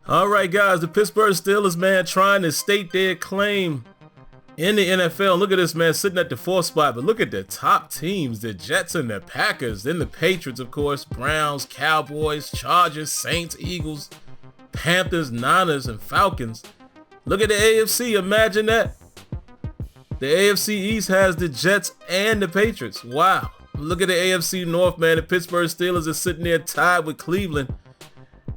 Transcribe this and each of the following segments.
All right, guys, the Pittsburgh Steelers, man, trying to state their claim in the NFL. Look at this, man, sitting at the 4th spot, but look at the top teams, the Jets and the Packers, then the Patriots, of course, Browns, Cowboys, Chargers, Saints, Eagles, Panthers, Niners, and Falcons. Look at the AFC, imagine that. The AFC East has the Jets and the Patriots. Wow. Look at the AFC North, man. The Pittsburgh Steelers are sitting there tied with Cleveland.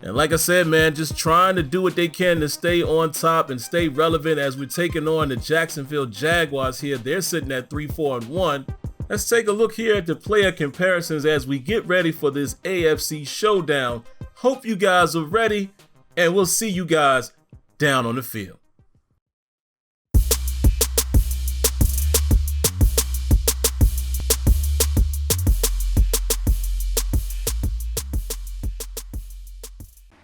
And like I said, man, just trying to do what they can to stay on top and stay relevant as we're taking on the Jacksonville Jaguars here. They're sitting at 3-4-1. Let's take a look here at the player comparisons as we get ready for this AFC showdown. Hope you guys are ready, and we'll see you guys down on the field.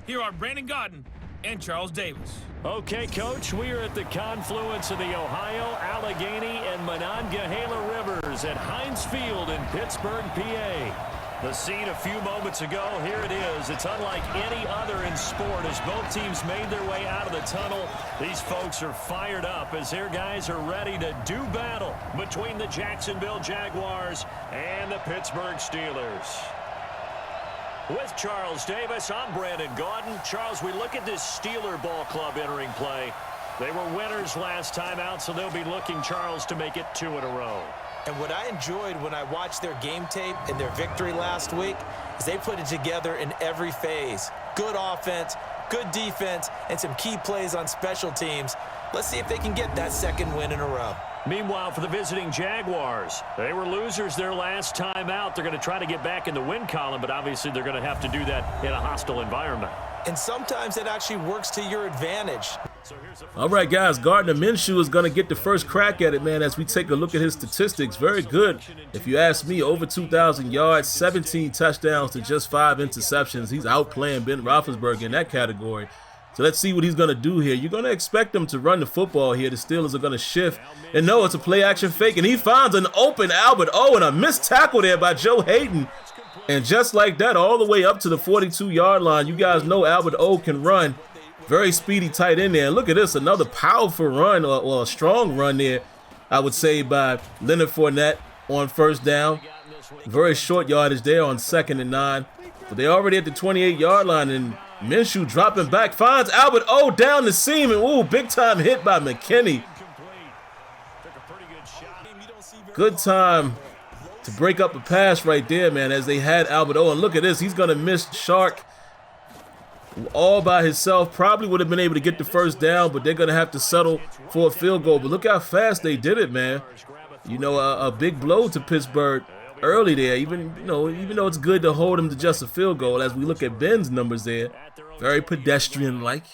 Here are Brandon Gaudin and Charles Davis. Okay, Coach, we are at the confluence of the Ohio, Allegheny, and Monongahela Rivers at Heinz Field in Pittsburgh, PA. The scene a few moments ago, here it is. It's unlike any other in sport as both teams made their way out of the tunnel. These folks are fired up as their guys are ready to do battle between the Jacksonville Jaguars and the Pittsburgh Steelers. With Charles Davis, I'm Brandon Gaudin. Charles, we look at this Steeler ball club entering play. They were winners last time out, so they'll be looking, Charles, to make it 2 in a row. And what I enjoyed when I watched their game tape and their victory last week is they put it together in every phase. Good offense, good defense, and some key plays on special teams. Let's see if they can get that 2nd win in a row. Meanwhile, for the visiting Jaguars, they were losers their last time out. They're going to try to get back in the win column, but obviously they're going to have to do that in a hostile environment. And sometimes it actually works to your advantage. All right, guys, Gardner Minshew is going to get the first crack at it, man, as we take a look at his statistics. Very good. If you ask me, over 2,000 yards, 17 touchdowns to just 5 interceptions. He's outplaying Ben Roethlisberger in that category. So let's see what he's going to do here. You're going to expect him to run the football here. The Steelers are going to shift. And no, it's a play-action fake. And he finds an open Albert O and a missed tackle there by Joe Hayden. And just like that, all the way up to the 42-yard line. You guys know Albert O can run. Very speedy tight end there. And look at this, another powerful run, or a strong run there, I would say, by Leonard Fournette on 1st down. Very short yardage there on 2nd and 9. But they're already at the 28-yard line, and Minshew dropping back, finds Albert O down the seam, and ooh, big time hit by McKinney. Good time to break up a pass right there, man, as they had Albert O. And look at this, he's going to miss Shark all by himself. Probably would have been able to get the 1st down, but they're going to have to settle for a field goal. But look how fast they did it, man. You know, a big blow to Pittsburgh early there, even though it's good to hold him to just a field goal. As we look at Ben's numbers there, very pedestrian-like.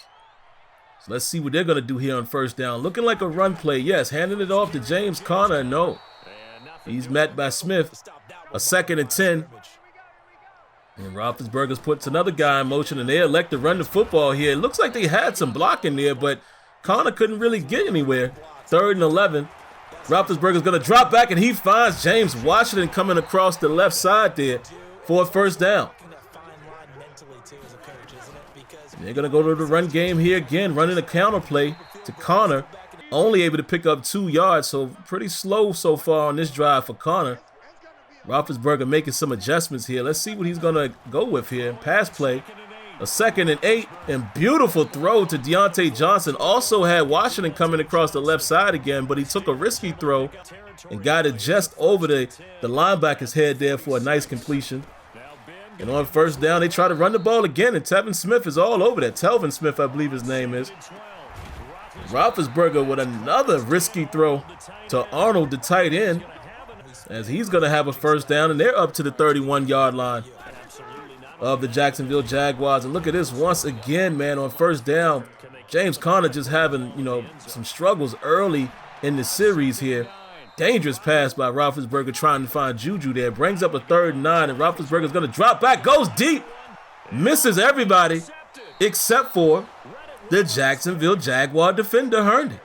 So let's see what they're going to do here on 1st down. Looking like a run play, yes. Handing it off to James Conner, no. He's met by Smith. A 2nd and 10. And Roethlisberger puts another guy in motion, and they elect to run the football here. It looks like they had some blocking there, but Conner couldn't really get anywhere. 3rd and 11. Roethlisberger's going to drop back, and he finds James Washington coming across the left side there for a 1st down. And they're going to go to the run game here again, running a counter play to Conner. Only able to pick up 2 yards, so pretty slow so far on this drive for Conner. Roethlisberger making some adjustments here. Let's see what he's going to go with here. Pass play, a 2nd and 8, and beautiful throw to Deontay Johnson. Also had Washington coming across the left side again, but he took a risky throw and got it just over the linebacker's head there for a nice completion. And on 1st down, they try to run the ball again, and Tevin Smith is all over that. Telvin Smith, I believe his name is. Roethlisberger with another risky throw to Arnold, the tight end, as he's going to have a 1st down, and they're up to the 31-yard line of the Jacksonville Jaguars. And look at this once again, man, on 1st down. James Conner just having, some struggles early in the series here. Dangerous pass by Roethlisberger trying to find Juju there. Brings up a 3rd and 9, and Roethlisberger's going to drop back, goes deep, misses everybody except for the Jacksonville Jaguar defender, Herndon.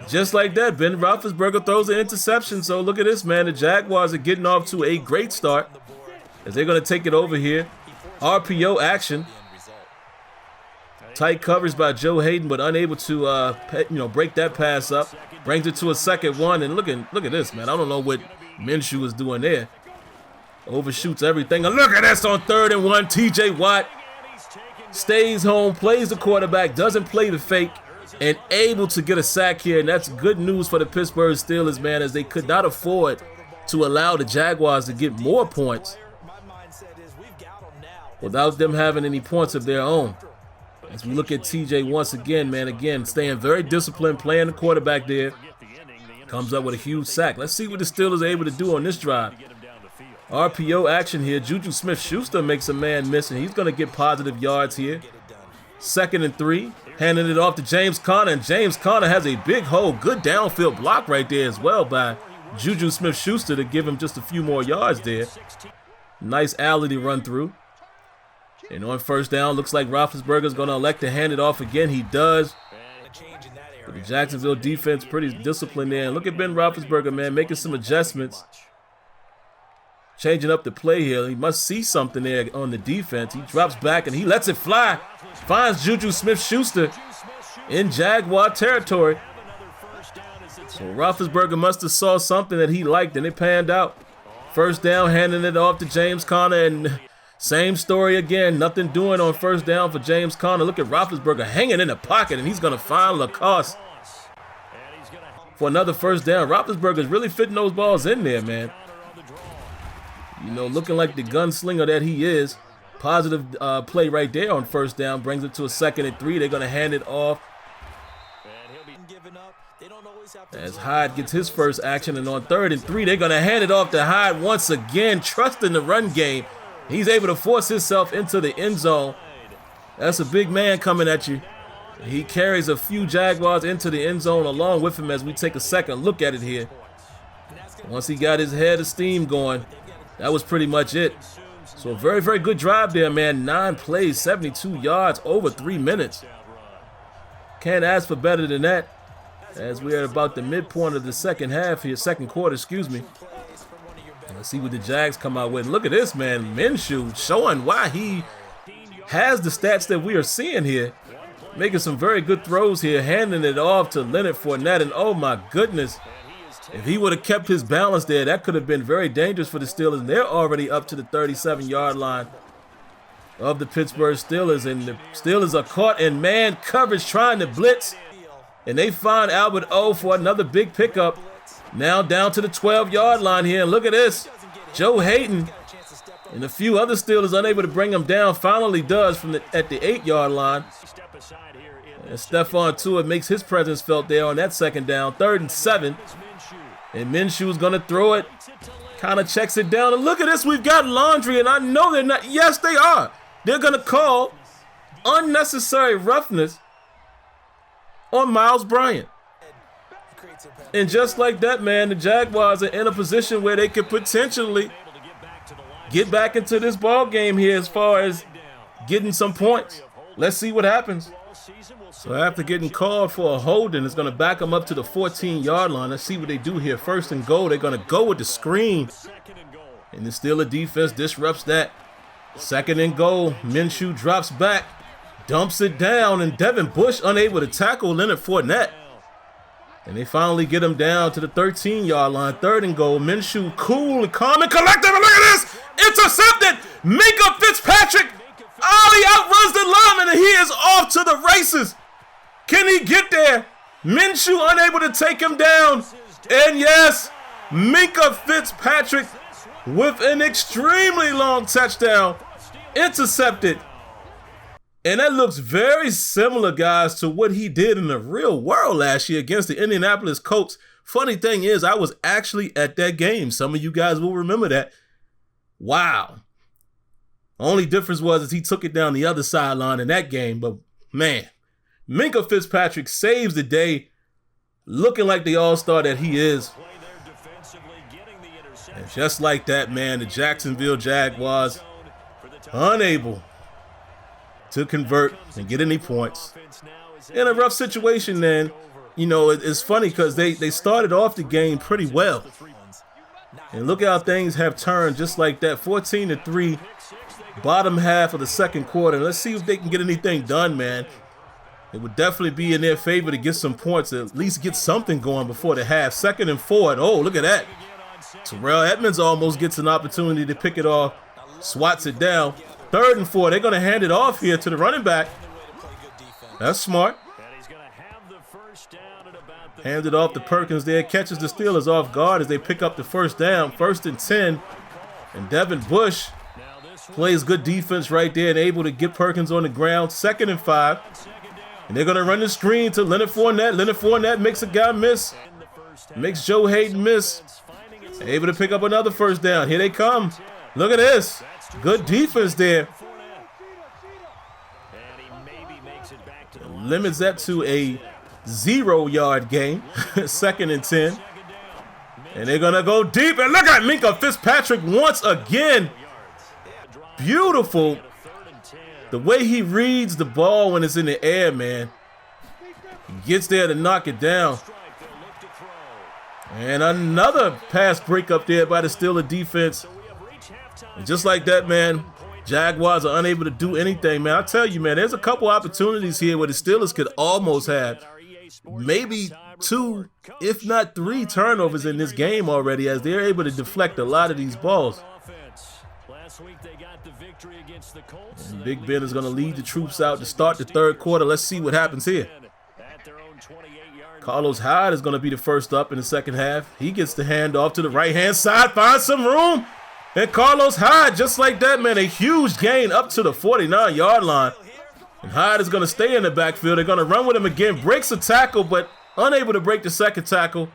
Just like that, Ben Roethlisberger throws an interception. So look at this, man. The Jaguars are getting off to a great start as they're going to take it over here. RPO action. Tight coverage by Joe Hayden, but unable to break that pass up. Brings it to a 2nd 1, and look at this, man. I don't know what Minshew is doing there. Overshoots everything. And look at this on 3rd and 1. T.J. Watt stays home, plays the quarterback, doesn't play the fake, and able to get a sack here. And that's good news for the Pittsburgh Steelers, man, as they could not afford to allow the Jaguars to get more points without them having any points of their own. As we look at TJ once again, man, staying very disciplined, playing the quarterback there. Comes up with a huge sack. Let's see what the Steelers are able to do on this drive. RPO action here. Juju Smith-Schuster makes a man miss, and he's going to get positive yards here. 2nd and 3. Handing it off to James Conner, and James Conner has a big hole. Good downfield block right there as well by Juju Smith-Schuster to give him just a few more yards there. Nice alley to run through. And on 1st down, looks like Roethlisberger's going to elect to hand it off again. He does. But the Jacksonville defense pretty disciplined there. And look at Ben Roethlisberger, man, making some adjustments. Changing up the play here. He must see something there on the defense. He drops back and he lets it fly. Finds Juju Smith-Schuster in Jaguar territory. So Roethlisberger must have saw something that he liked, and it panned out. 1st down, handing it off to James Conner, and same story again. Nothing doing on 1st down for James Conner. Look at Roethlisberger hanging in the pocket, and he's going to find Lacoste for another 1st down. Roethlisberger's really fitting those balls in there, man. You know, looking like the gunslinger that he is. Positive play right there on 1st down. Brings it to a 2nd and 3. They're going to hand it off as Hyde gets his first action. And on 3rd and 3, they're going to hand it off to Hyde once again, trusting the run game. He's able to force himself into the end zone. That's a big man coming at you. He carries a few Jaguars into the end zone along with him as we take a second look at it here. Once he got his head of steam going, that was pretty much it. So a very, very good drive there, man. 9 plays, 72 yards, over 3 minutes. Can't ask for better than that. As we are about the midpoint of the second quarter, excuse me. Let's see what the Jags come out with. Look at this, man. Minshew showing why he has the stats that we are seeing here. Making some very good throws here, handing it off to Leonard Fournette. And oh my goodness, if he would have kept his balance there, that could have been very dangerous for the Steelers. And they're already up to the 37-yard line of the Pittsburgh Steelers. And the Steelers are caught in man coverage trying to blitz. And they find Albert O for another big pickup. Now down to the 12-yard line here. And look at this. Joe Hayden and a few other Steelers unable to bring him down. Finally does at the 8-yard line. And Stephon Tuitt makes his presence felt there on that 2nd down. 3rd and 7. And Minshew's going to throw it. Kind of checks it down. And look at this. We've got laundry. And I know they're not. Yes, they are. They're going to call unnecessary roughness on Miles Bryant. And just like that, man, the Jaguars are in a position where they could potentially get back into this ball game here as far as getting some points. Let's see what happens. So after getting called for a holding, it's going to back them up to the 14-yard line. Let's see what they do here. 1st and goal. They're going to go with the screen. And the Steelers defense disrupts that. 2nd and goal. Minshew drops back, dumps it down, and Devin Bush unable to tackle Leonard Fournette. And they finally get him down to the 13-yard line. 3rd and goal. Minshew cool and calm and collected. And look at this. Intercepted. Minkah Fitzpatrick. He outruns the lineman, and he is off to the races. Can he get there? Minshew unable to take him down. And yes, Minkah Fitzpatrick with an extremely long touchdown. Intercepted. And that looks very similar, guys, to what he did in the real world last year against the Indianapolis Colts. Funny thing is, I was actually at that game. Some of you guys will remember that. Wow. Only difference was he took it down the other sideline in that game. But, man, Minkah Fitzpatrick saves the day, looking like the all-star that he is. And just like that, man, the Jacksonville Jaguars unable to convert and get any points. In a rough situation, then, you know, it's funny because they started off the game pretty well. And look how things have turned just like that. 14-3. bottom half of the second quarter. Let's see if they can get anything done, man. It would definitely be in their favor to get some points, at least get something going before the half. 2nd and 4. Oh, look at that. Terrell Edmonds almost gets an opportunity to pick it off, swats it down. 3rd and 4. They're going to hand it off here to the running back. That's smart. Hand it off to Perkins there. Catches the Steelers off guard as they pick up the first down. 1st and 10. And Devin Bush plays good defense right there and able to get Perkins on the ground. 2nd and 5. And they're going to run the screen to Leonard Fournette. Leonard Fournette makes a guy miss. Makes Joe Hayden miss. Able to pick up another first down. Here they come. Look at this. Good defense there. Limits that to a 0-yard gain. 2nd and 10. And they're going to go deep. And look at Minkah Fitzpatrick once again. Beautiful. The way he reads the ball when it's in the air, man. He gets there to knock it down. And another pass breakup there by the Steelers defense. And just like that, man, Jaguars are unable to do anything, man. I tell you, man, there's a couple opportunities here where the Steelers could almost have maybe 2, if not 3 turnovers in this game already, as they're able to deflect a lot of these balls. And Big Ben is going to lead the troops out to start the 3rd quarter. Let's see what happens here. Carlos Hyde is going to be the first up in the second half. He gets the handoff to the right-hand side, finds some room. And Carlos Hyde, just like that, man, a huge gain up to the 49-yard line. And Hyde is going to stay in the backfield. They're going to run with him again. Breaks a tackle, but unable to break the second tackle.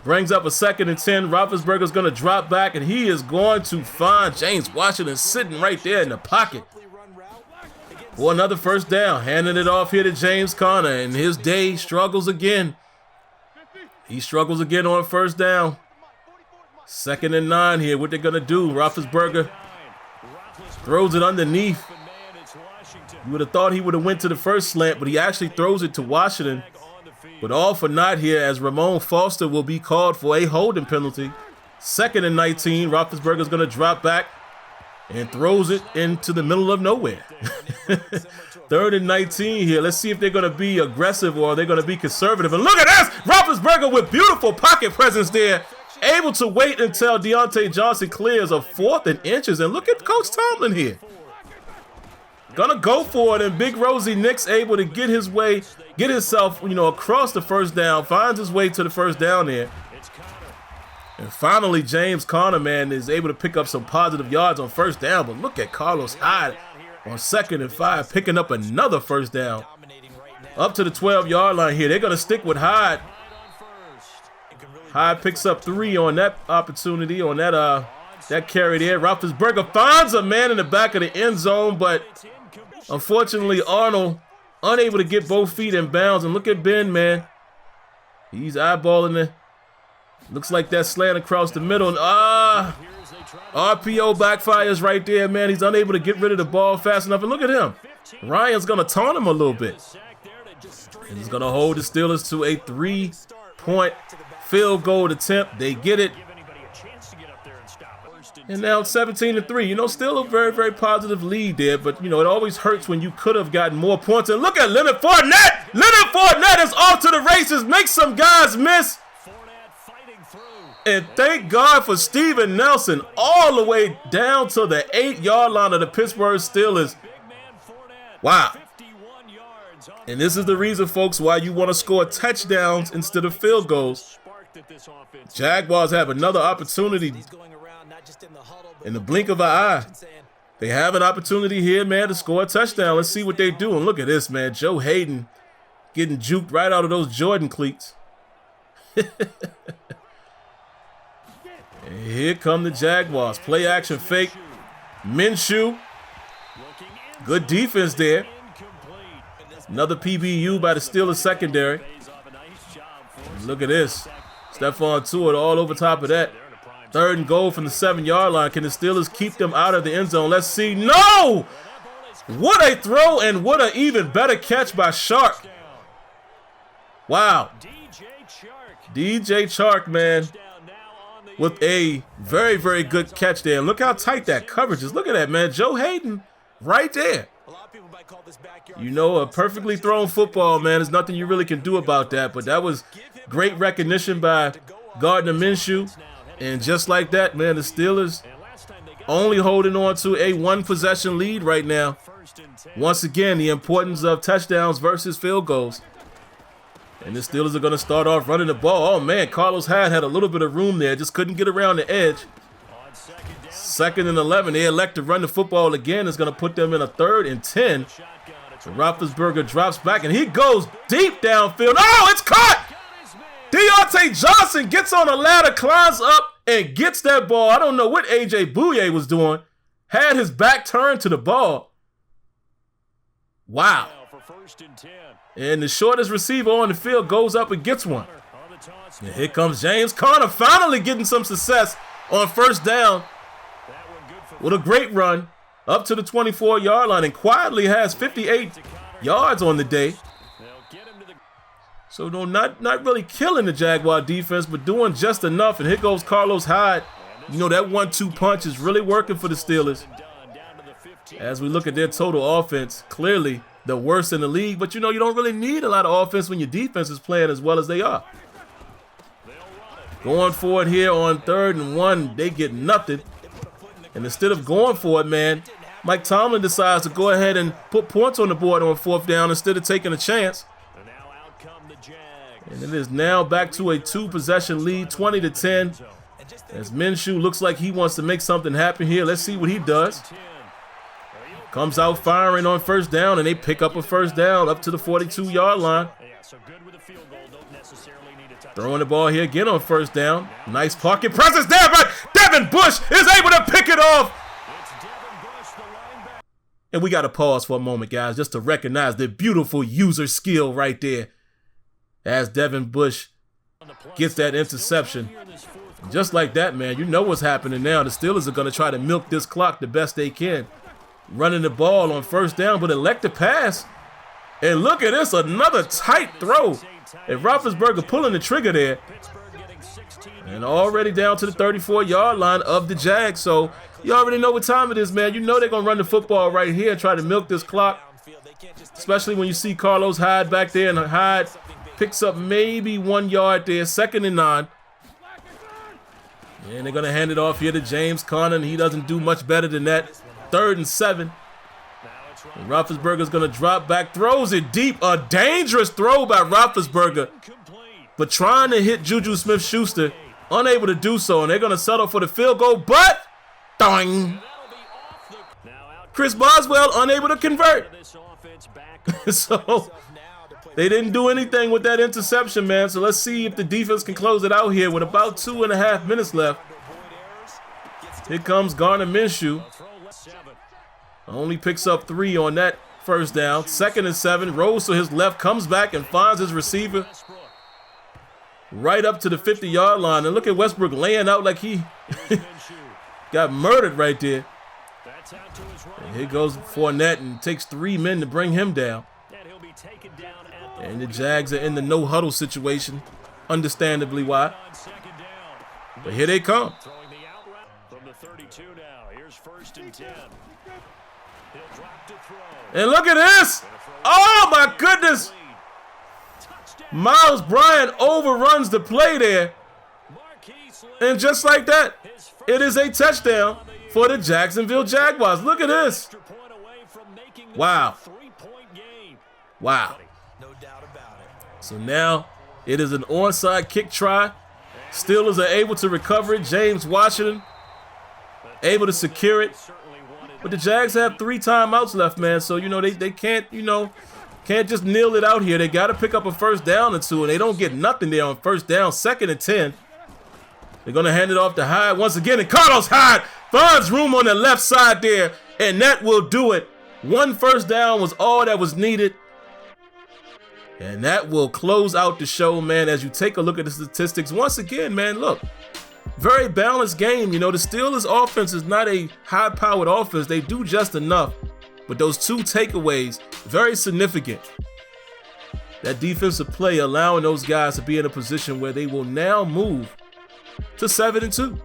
Brings up a 2nd and 10. Roethlisberger's going to drop back, and he is going to find James Washington sitting right there in the pocket for another first down. Handing it off here to James Conner, and his day struggles again. He struggles again on first down. 2nd and 9 here. What they're going to do? Roethlisberger throws it underneath. You would have thought he would have went to the first slant, but he actually throws it to Washington. But all for naught here, as Ramon Foster will be called for a holding penalty. 2nd and 19. Roethlisberger's going to drop back and throws it into the middle of nowhere. 3rd and 19 here. Let's see if they're going to be aggressive or they're going to be conservative. And look at this! Roethlisberger with beautiful pocket presence there. Able to wait until Deontay Johnson clears a 4th and inches. And look at Coach Tomlin here. Gonna go for it, and Big Rosie Nix able to get himself, across the first down, finds his way to the first down there. And finally, James Conner, man, is able to pick up some positive yards on first down. But look at Carlos Hyde on 2nd and 5, picking up another first down. Up to the 12-yard line here. They're gonna stick with Hyde. Hyde picks up 3 on that opportunity, on that carry there. Roethlisberger finds a man in the back of the end zone, but unfortunately, Arnold unable to get both feet in bounds. And look at Ben, man. He's eyeballing it. Looks like that slant across the middle. And RPO backfires right there, man. He's unable to get rid of the ball fast enough. And look at him. Ryan's going to taunt him a little bit. And he's going to hold the Steelers to a 3-point field goal attempt. They get it. And now it's 17-3. Still a very, very positive lead there. But, it always hurts when you could have gotten more points. And look at Leonard Fournette. Leonard Fournette is off to the races. Makes some guys miss. And thank God for Steven Nelson all the way down to the 8-yard line of the Pittsburgh Steelers. Wow. And this is the reason, folks, why you want to score touchdowns instead of field goals. Jaguars have another opportunity in the blink of an eye. They have an opportunity here, man, to score a touchdown. Let's see what they do. And look at this, man. Joe Hayden getting juked right out of those Jordan cleats. And here come the Jaguars. Play action fake. Minshew. Good defense there. Another PBU by the Steelers secondary. And look at this. Stephon Tuitt all over top of that. 3rd and goal from the 7-yard line. Can the Steelers keep them out of the end zone? Let's see. No! What a throw, and what an even better catch by Shark. Wow. DJ Chark, man. with a very, very good catch there. And look how tight that coverage is. Look at that, man. Joe Hayden right there. You know, a perfectly thrown football, man. There's nothing you really can do about that. But that was great recognition by Gardner Minshew. And just like that, man, the Steelers only holding on to a one-possession lead right now. Once again, the importance of touchdowns versus field goals. And the Steelers are going to start off running the ball. Oh, man, Carlos Hyde had a little bit of room there. Just couldn't get around the edge. 2nd and 11. They elect to run the football again. It's going to put them in a 3rd and 10. So Roethlisberger drops back, and he goes deep downfield. Oh, it's caught! Deontay Johnson gets on a ladder, climbs up, and gets that ball. I don't know what A.J. Bouye was doing. Had his back turned to the ball. Wow. And the shortest receiver on the field goes up and gets one. And here comes James Conner, finally getting some success on 1st down with a great run up to the 24-yard line, and quietly has 58 yards on the day. So no, not really killing the Jaguar defense, but doing just enough. And here goes Carlos Hyde. You know, that 1-2 punch is really working for the Steelers. As we look at their total offense, clearly the worst in the league. But you know, you don't really need a lot of offense when your defense is playing as well as they are. Going for it here on 3rd and 1, they get nothing. And instead of going for it, man, Mike Tomlin decides to go ahead and put points on the board on 4th down instead of taking a chance. And it is now back to a 2-possession lead, 20 to 10. As Minshew looks like he wants to make something happen here. Let's see what he does. Comes out firing on 1st down, and they pick up a 1st down up to the 42-yard line. Throwing the ball here again on 1st down. Nice pocket presence there, but Devin Bush is able to pick it off. And we got to pause for a moment, guys, just to recognize the beautiful user skill right there. As Devin Bush gets that interception. Just like that, man, you know what's happening now. The Steelers are going to try to milk this clock the best they can. Running the ball on 1st down, but elect to pass. And look at this, another tight throw. And Roethlisberger pulling the trigger there. And already down to the 34-yard line of the Jags. So you already know what time it is, man. You know they're going to run the football right here and try to milk this clock. Especially when you see Carlos Hyde back there, and Hyde picks up maybe 1 yard there, 2nd and 9. And they're going to hand it off here to James Conner, and he doesn't do much better than that. 3rd and 7. And Roethlisberger's going to drop back, throws it deep. A dangerous throw by Roethlisberger. But trying to hit Juju Smith-Schuster, unable to do so, and they're going to settle for the field goal, but doing. Chris Boswell unable to convert. So they didn't do anything with that interception, man. So let's see if the defense can close it out here with about 2.5 minutes left. Here comes Gardner Minshew. Only picks up 3 on that 1st down. 2nd and 7. Rolls to his left, comes back and finds his receiver right up to the 50-yard line. And look at Westbrook laying out like he got murdered right there. And here goes Fournette, and takes 3 men to bring him down. And the Jags are in the no-huddle situation, understandably why. But here they come. And look at this. Oh, my goodness. Miles Bryant overruns the play there. And just like that, it is a touchdown for the Jacksonville Jaguars. Look at this. Wow. Wow. So now it is an onside kick try. Steelers are able to recover it. James Washington able to secure it. But the Jags have 3 timeouts left, man. So, you know, they can't, can't just kneel it out here. They got to pick up a 1st down or 2, and they don't get nothing there on 1st down. 2nd and 10. They're going to hand it off to Hyde once again, and Carlos Hyde finds room on the left side there, and that will do it. 1 1st down was all that was needed. And that will close out the show, man, as you take a look at the statistics. Once again, man, look, very balanced game. You know, the Steelers' offense is not a high-powered offense. They do just enough. But those 2 takeaways, very significant. That defensive play allowing those guys to be in a position where they will now move to 7-2.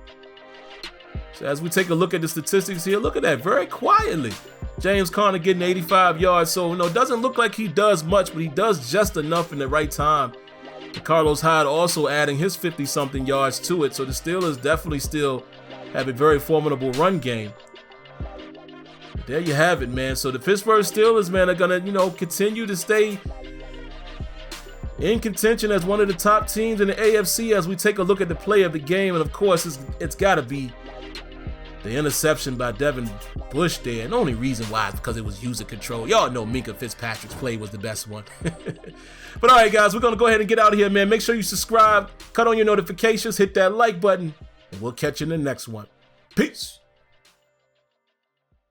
So as we take a look at the statistics here, look at that, very quietly. James Conner getting 85 yards, so it doesn't look like he does much, but he does just enough in the right time. And Carlos Hyde also adding his 50-something yards to it, so the Steelers definitely still have a very formidable run game. But there you have it, man. So the Pittsburgh Steelers, man, are gonna, continue to stay in contention as one of the top teams in the AFC as we take a look at the play of the game, and of course, it's got to be the interception by Devin Bush there. And the only reason why is because it was user control. Y'all know Minkah Fitzpatrick's play was the best one. But all right, guys, we're going to go ahead and get out of here, man. Make sure you subscribe, cut on your notifications, hit that like button, and we'll catch you in the next one. Peace.